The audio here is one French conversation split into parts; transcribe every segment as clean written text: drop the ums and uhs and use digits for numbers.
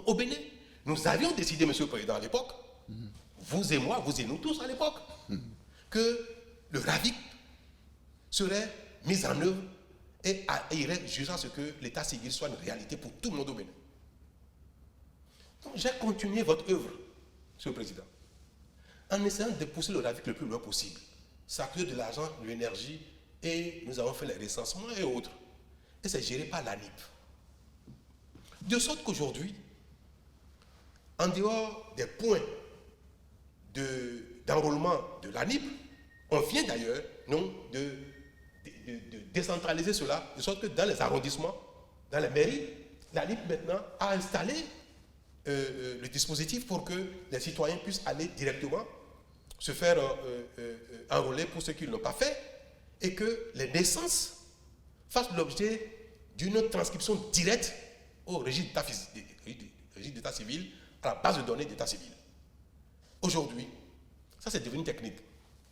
au Bénin. Nous avions décidé, Monsieur le Président, à l'époque, vous et moi, vous et nous tous à l'époque, que le RAVIC serait mis en œuvre et irait jusqu'à ce que l'état civil soit une réalité pour tout le monde au Bénin. Donc j'ai continué votre œuvre, Monsieur le Président, en essayant de pousser le RAVIC le plus loin possible. Ça a coûté de l'argent, de l'énergie, et nous avons fait les recensements et autres. Et c'est géré par l'ANIP. De sorte qu'aujourd'hui, en dehors des points d'enrôlement de l'ANIP, on vient d'ailleurs de décentraliser cela, de sorte que dans les arrondissements, dans les mairies, l'ANIP maintenant a installé le dispositif pour que les citoyens puissent aller directement se faire enrôler pour ceux qui ne l'ont pas fait et que les naissances fassent l'objet d'une transcription directe au registre d'état civil, à la base de données d'état civil. Aujourd'hui, ça c'est devenu technique.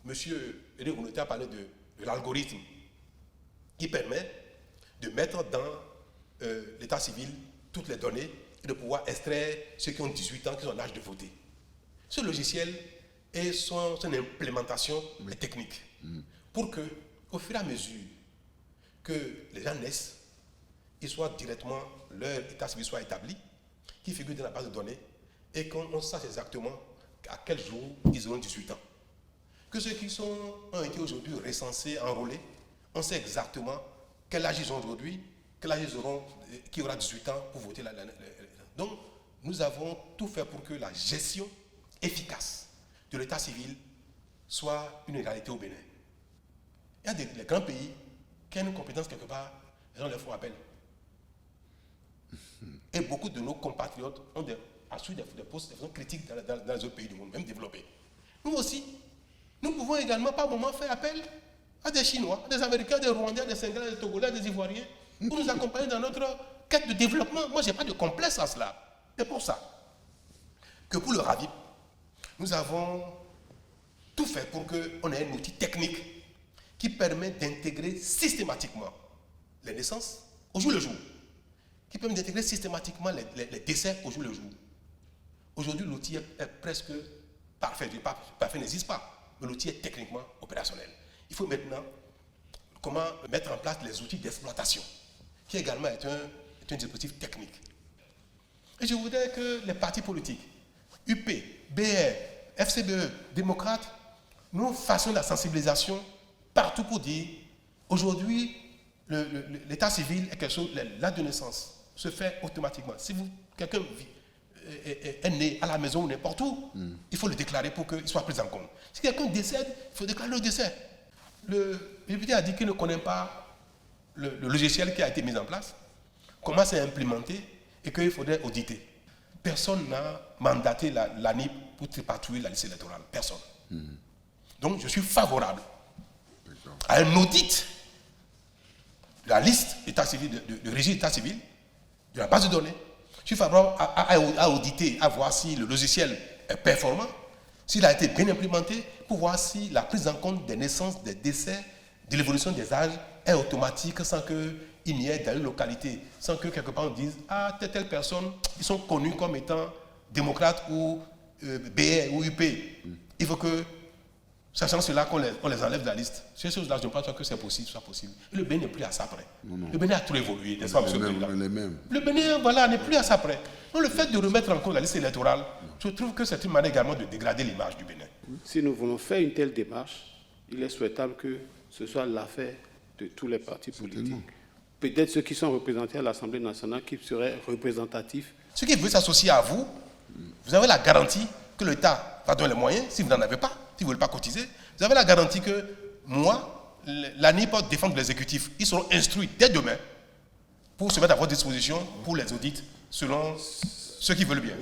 Monsieur Eric Rouleté a parlé de l'algorithme qui permet de mettre dans l'état civil toutes les données et de pouvoir extraire ceux qui ont 18 ans, qui sont en âge de voter. Ce logiciel et son implémentation est technique pour que, au fur et à mesure que les gens naissent, leur état civil soit établi, qu'ils figurent dans la base de données et qu'on sache exactement à quel jour ils auront 18 ans. Que ceux qui ont été aujourd'hui recensés, enrôlés, on sait exactement quel âge ils ont aujourd'hui, quel âge ils auront, qui aura 18 ans pour voter. Donc, nous avons tout fait pour que la gestion efficace de l'état civil soit une réalité au Bénin. Il y a des grands pays qui ont une compétence quelque part, les gens leur font appel. Et beaucoup de nos compatriotes ont assuré des postes de façon critique dans les autres pays du monde, même développés. Nous aussi, nous pouvons également par moment faire appel à des Chinois, à des Américains, des Rwandais, des Sénégalais, des Togolais, des Ivoiriens, pour nous accompagner dans notre quête de développement. Moi, je n'ai pas de complexe à cela. C'est pour ça que pour le RAVIP, nous avons tout fait pour qu'on ait un outil technique qui permet d'intégrer systématiquement les naissances au jour le jour, qui permet d'intégrer systématiquement les décès au jour le jour. Aujourd'hui, l'outil est presque parfait. Parfait n'existe pas, mais l'outil est techniquement opérationnel. Il faut maintenant comment mettre en place les outils d'exploitation, qui également est un dispositif technique. Et je voudrais que les partis politiques, UP, BR, FCBE, démocrates, nous fassions la sensibilisation partout pour dire, aujourd'hui, l'état civil est quelque chose, l'acte de naissance se fait automatiquement. Si quelqu'un est né à la maison ou n'importe où, il faut le déclarer pour qu'il soit pris en compte. Si quelqu'un décède, il faut déclarer le décès. Le député a dit qu'il ne connaît pas le logiciel qui a été mis en place, comment c'est implémenté et qu'il faudrait auditer. Personne n'a mandaté l'ANIP pour tripatouiller la liste électorale. Personne. Donc je suis favorable à un audit de la liste d'état civil, de registre d'état civil, de la base de données. Je suis favorable à auditer, à voir si le logiciel est performant, s'il a été bien implémenté, pour voir si la prise en compte des naissances, des décès, de l'évolution des âges est automatique sans qu'il n'y ait dans une localité, sans que quelque part on dise « Ah, telle personne, ils sont connus comme étant démocrates ou BR ou UP. » Il faut que, sachant cela, qu'on les enlève de la liste. Ces choses-là, je ne pense pas que c'est possible, soit possible. Et le Bénin n'est plus à ça près. Le Bénin a tout évolué, n'est-ce pas, monsieur le Président? Le Bénin, voilà, n'est plus à ça près. Donc le fait de remettre en cause la liste électorale, je trouve que c'est une manière également de dégrader l'image du Bénin. Si nous voulons faire une telle démarche, il est souhaitable que ce soit l'affaire de tous les partis politiques. Peut-être ceux qui sont représentés à l'Assemblée nationale qui seraient représentatifs. Ceux qui veulent s'associer à vous, vous avez la garantie que l'État va donner les moyens, si vous n'en avez pas, si vous ne voulez pas cotiser. Vous avez la garantie que moi, l'ANIP peut défendre l'exécutif. Ils seront instruits dès demain pour se mettre à votre disposition pour les audits selon ceux qui veulent bien.